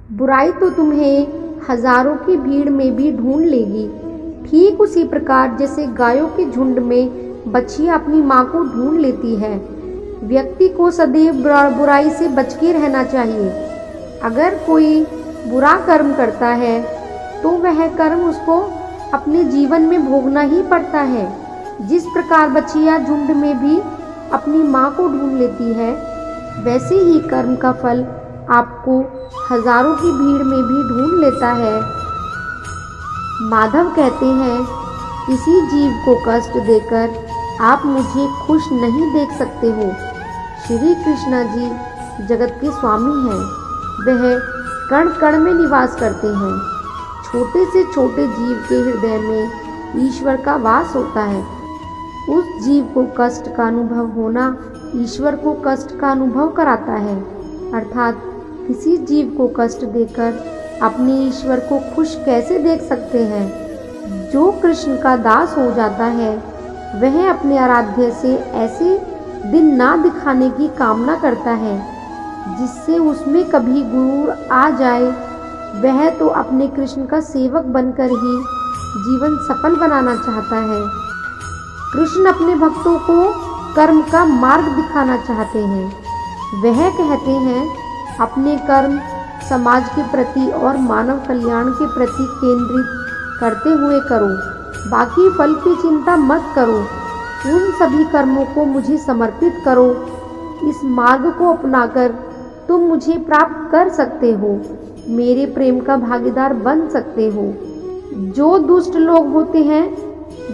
बुराई तो तुम्हें हजारों की भीड़ में भी ढूंढ लेगी, ठीक उसी प्रकार जैसे गायों के झुंड में बछिया अपनी माँ को ढूंढ लेती है। व्यक्ति को सदैव बुराई से बच के रहना चाहिए। अगर कोई बुरा कर्म करता है तो वह कर्म उसको अपने जीवन में भोगना ही पड़ता है। जिस प्रकार बछिया झुंड में भी अपनी माँ को ढूंढ लेती है, वैसे ही कर्म का फल आपको हजारों की भीड़ में भी ढूंढ लेता है। माधव कहते हैं, किसी जीव को कष्ट देकर आप मुझे खुश नहीं देख सकते हो। श्री कृष्णा जी जगत के स्वामी हैं। वह कण कण में निवास करते हैं। छोटे से छोटे जीव के हृदय में ईश्वर का वास होता है। उस जीव को कष्ट का अनुभव होना ईश्वर को कष्ट का अनुभव कराता है। अर्थात किसी जीव को कष्ट देकर अपने ईश्वर को खुश कैसे देख सकते हैं। जो कृष्ण का दास हो जाता है, वह अपने आराध्य से ऐसे दिन ना दिखाने की कामना करता है जिससे उसमें कभी गुरूर आ जाए। वह तो अपने कृष्ण का सेवक बनकर ही जीवन सफल बनाना चाहता है। कृष्ण अपने भक्तों को कर्म का मार्ग दिखाना चाहते हैं। वह कहते हैं, अपने कर्म समाज के प्रति और मानव कल्याण के प्रति केंद्रित करते हुए करो। बाकी फल की चिंता मत करो। उन सभी कर्मों को मुझे समर्पित करो। इस मार्ग को अपनाकर तुम मुझे प्राप्त कर सकते हो, मेरे प्रेम का भागीदार बन सकते हो। जो दुष्ट लोग होते हैं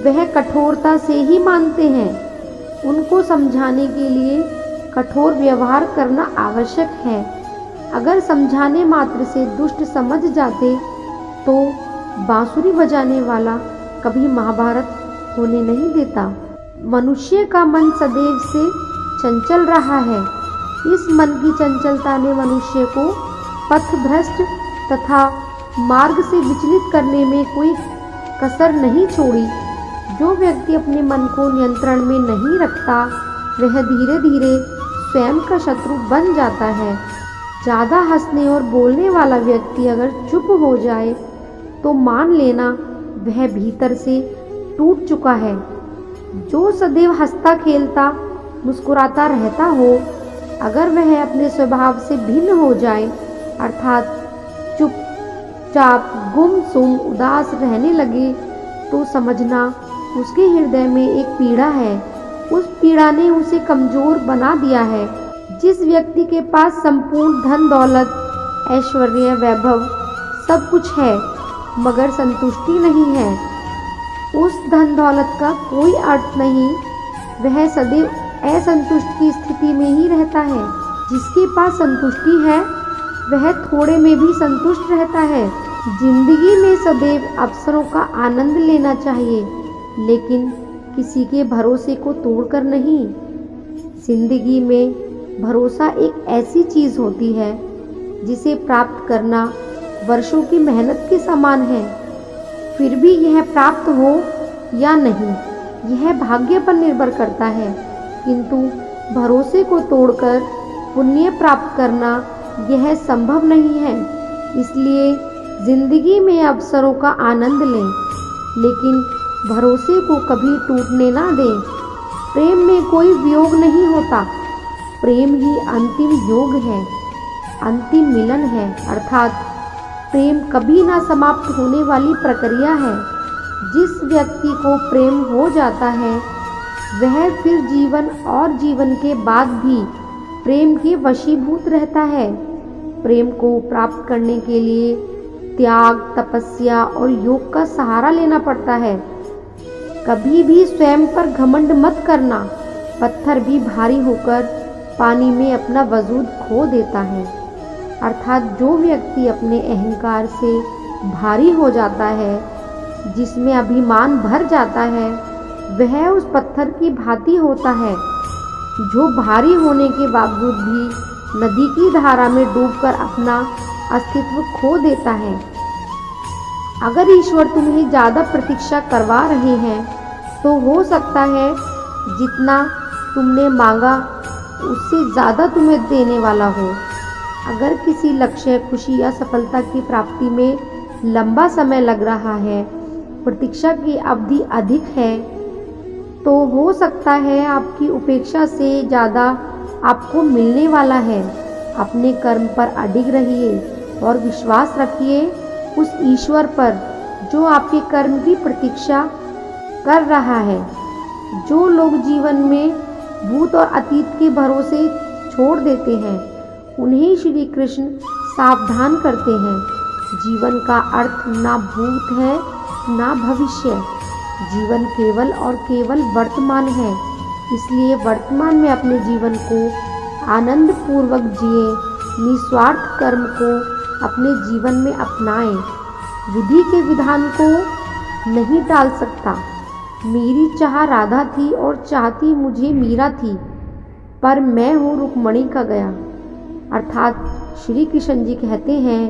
वह कठोरता से ही मानते हैं। उनको समझाने के लिए कठोर व्यवहार करना आवश्यक है। अगर समझाने मात्र से दुष्ट समझ जाते तो बांसुरी बजाने वाला कभी महाभारत होने नहीं देता। मनुष्य का मन सदैव से चंचल रहा है। इस मन की चंचलता ने मनुष्य को पथभ्रष्ट तथा मार्ग से विचलित करने में कोई कसर नहीं छोड़ी। जो व्यक्ति अपने मन को नियंत्रण में नहीं रखता, वह धीरे धीरे स्वयं का शत्रु बन जाता है। ज़्यादा हंसने और बोलने वाला व्यक्ति अगर चुप हो जाए तो मान लेना वह भीतर से टूट चुका है। जो सदैव हंसता खेलता मुस्कुराता रहता हो, अगर वह अपने स्वभाव से भिन्न हो जाए, अर्थात चुपचाप गुमसुम उदास रहने लगे, तो समझना उसके हृदय में एक पीड़ा है। उस पीड़ा ने उसे कमजोर बना दिया है। जिस व्यक्ति के पास संपूर्ण धन दौलत ऐश्वर्य वैभव सब कुछ है मगर संतुष्टि नहीं है, उस धन दौलत का कोई अर्थ नहीं। वह सदैव असंतुष्ट की स्थिति में ही रहता है। जिसके पास संतुष्टि है वह थोड़े में भी संतुष्ट रहता है। जिंदगी में सदैव अवसरों का आनंद लेना चाहिए, लेकिन किसी के भरोसे को तोड़कर नहीं। जिंदगी में भरोसा एक ऐसी चीज होती है जिसे प्राप्त करना वर्षों की मेहनत के समान है। फिर भी यह प्राप्त हो या नहीं, यह भाग्य पर निर्भर करता है। किंतु भरोसे को तोड़कर पुण्य प्राप्त करना यह संभव नहीं है। इसलिए जिंदगी में अवसरों का आनंद लें, लेकिन भरोसे को कभी टूटने ना दें। प्रेम में कोई वियोग नहीं होता। प्रेम ही अंतिम योग है, अंतिम मिलन है। अर्थात प्रेम कभी ना समाप्त होने वाली प्रक्रिया है। जिस व्यक्ति को प्रेम हो जाता है, वह फिर जीवन और जीवन के बाद भी प्रेम के वशीभूत रहता है। प्रेम को प्राप्त करने के लिए त्याग, तपस्या और योग का सहारा लेना पड़ता है। कभी भी स्वयं पर घमंड मत करना। पत्थर भी भारी होकर पानी में अपना वजूद खो देता है। अर्थात जो व्यक्ति अपने अहंकार से भारी हो जाता है, जिसमें अभिमान भर जाता है, वह उस पत्थर की भांति होता है जो भारी होने के बावजूद भी नदी की धारा में डूबकर अपना अस्तित्व खो देता है। अगर ईश्वर तुम्हें ज़्यादा प्रतीक्षा करवा रहे हैं तो हो सकता है जितना तुमने मांगा उससे ज़्यादा तुम्हें देने वाला हो। अगर किसी लक्ष्य, खुशी या सफलता की प्राप्ति में लंबा समय लग रहा है, प्रतीक्षा की अवधि अधिक है, तो हो सकता है आपकी उपेक्षा से ज़्यादा आपको मिलने वाला है। अपने कर्म पर अडिग रहिए और विश्वास रखिए उस ईश्वर पर जो आपके कर्म की प्रतीक्षा कर रहा है। जो लोग जीवन में भूत और अतीत के भरोसे छोड़ देते हैं, उन्हें श्री कृष्ण सावधान करते हैं। जीवन का अर्थ ना भूत है ना भविष्य, जीवन केवल और केवल वर्तमान है। इसलिए वर्तमान में अपने जीवन को आनंद पूर्वक जिए, निस्वार्थ कर्म को अपने जीवन में अपनाएं। विधि के विधान को नहीं टाल सकता। मेरी चाह राधा थी और चाहती मुझे मीरा थी, पर मैं हूँ रुक्मणी का गया। अर्थात श्री कृष्ण जी कहते हैं,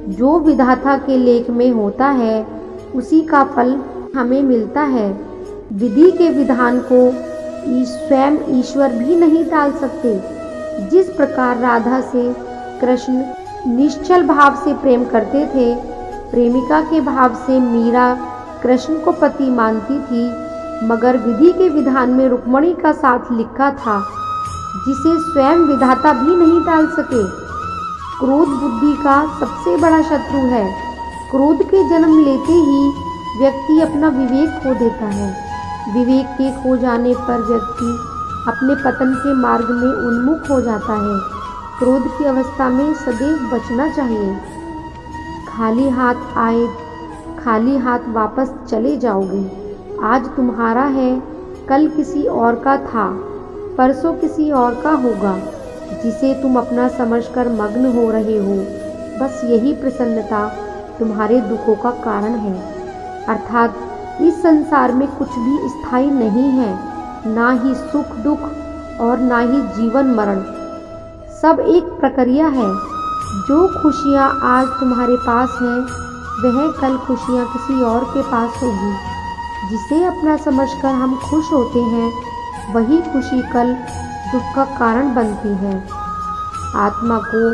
जो विधाता के लेख में होता है उसी का फल हमें मिलता है। विधि के विधान को स्वयं ईश्वर भी नहीं टाल सकते। जिस प्रकार राधा से कृष्ण निश्चल भाव से प्रेम करते थे, प्रेमिका के भाव से मीरा कृष्ण को पति मानती थी, मगर विधि के विधान में रुक्मणी का साथ लिखा था, जिसे स्वयं विधाता भी नहीं टाल सके। क्रोध बुद्धि का सबसे बड़ा शत्रु है। क्रोध के जन्म लेते ही व्यक्ति अपना विवेक खो देता है। विवेक के खो जाने पर व्यक्ति अपने पतन के मार्ग में उन्मुख हो जाता है। क्रोध की अवस्था में सदैव बचना चाहिए। खाली हाथ आए, खाली हाथ वापस चले जाओगे। आज तुम्हारा है, कल किसी और का था, परसों किसी और का होगा, जिसे तुम अपना समझकर मग्न हो रहे हो। बस यही प्रसन्नता तुम्हारे दुखों का कारण है। अर्थात इस संसार में कुछ भी स्थायी नहीं है, ना ही सुख दुख और ना ही जीवन मरण। सब एक प्रक्रिया है। जो खुशियाँ आज तुम्हारे पास हैं, वह कल खुशियाँ किसी और के पास होगी। जिसे अपना समझकर हम खुश होते हैं, वही खुशी कल दुख का कारण बनती है। आत्मा को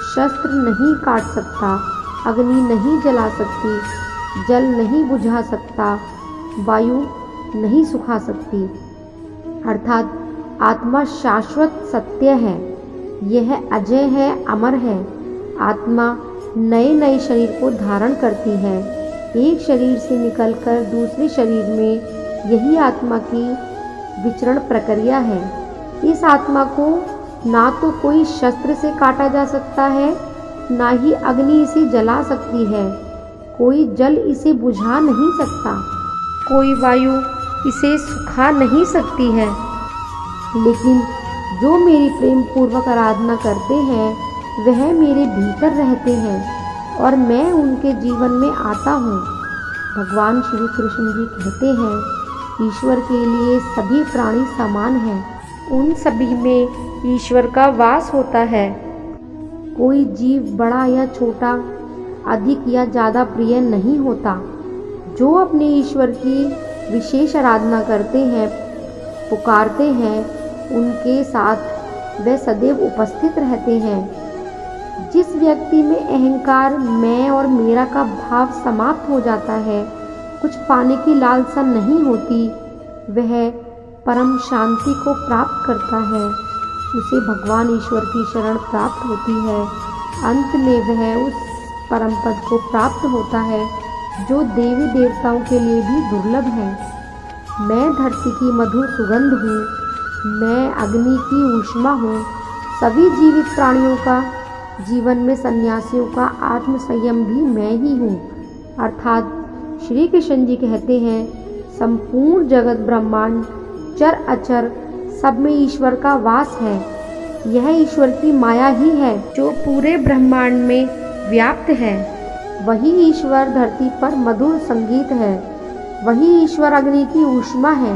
शस्त्र नहीं काट सकता, अग्नि नहीं जला सकती, जल नहीं बुझा सकता, वायु नहीं सुखा सकती। अर्थात आत्मा शाश्वत सत्य है। यह अजय है, अमर है। आत्मा नए नए शरीर को धारण करती है। एक शरीर से निकलकर दूसरे शरीर में यही आत्मा की विचरण प्रक्रिया है। इस आत्मा को ना तो कोई शस्त्र से काटा जा सकता है, ना ही अग्नि इसे जला सकती है। कोई जल इसे बुझा नहीं सकता, कोई वायु इसे सुखा नहीं सकती है। लेकिन जो मेरी प्रेम पूर्वक आराधना करते हैं, वह मेरे भीतर रहते हैं और मैं उनके जीवन में आता हूँ। भगवान श्री कृष्ण जी कहते हैं, ईश्वर के लिए सभी प्राणी समान हैं। उन सभी में ईश्वर का वास होता है। कोई जीव बड़ा या छोटा, अधिक या ज़्यादा प्रिय नहीं होता। जो अपने ईश्वर की विशेष आराधना करते हैं, पुकारते हैं, उनके साथ वे सदैव उपस्थित रहते हैं। जिस व्यक्ति में अहंकार, मैं और मेरा का भाव समाप्त हो जाता है, कुछ पाने की लालसा नहीं होती, वह परम शांति को प्राप्त करता है। उसे भगवान ईश्वर की शरण प्राप्त होती है। अंत में वह उस परम पद को प्राप्त होता है जो देवी देवताओं के लिए भी दुर्लभ है। मैं धरती की मधुर सुगंध हूँ, मैं अग्नि की ऊष्मा हूँ। सभी जीवित प्राणियों का जीवन में सन्यासियों का आत्म संयम भी मैं ही हूँ। अर्थात श्री कृष्ण जी कहते हैं, संपूर्ण जगत ब्रह्मांड चर अचर सब में ईश्वर का वास है। यह ईश्वर की माया ही है जो पूरे ब्रह्मांड में व्याप्त है। वही ईश्वर धरती पर मधुर संगीत है। वही ईश्वर अग्नि की ऊष्मा है।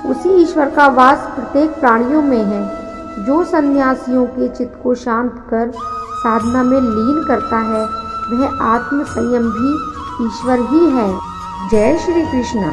उसी ईश्वर का वास प्रत्येक प्राणियों में है। जो सन्यासियों के चित्त को शांत कर साधना में लीन करता है, वह आत्म संयम भी ईश्वर ही है। जय श्री कृष्ण।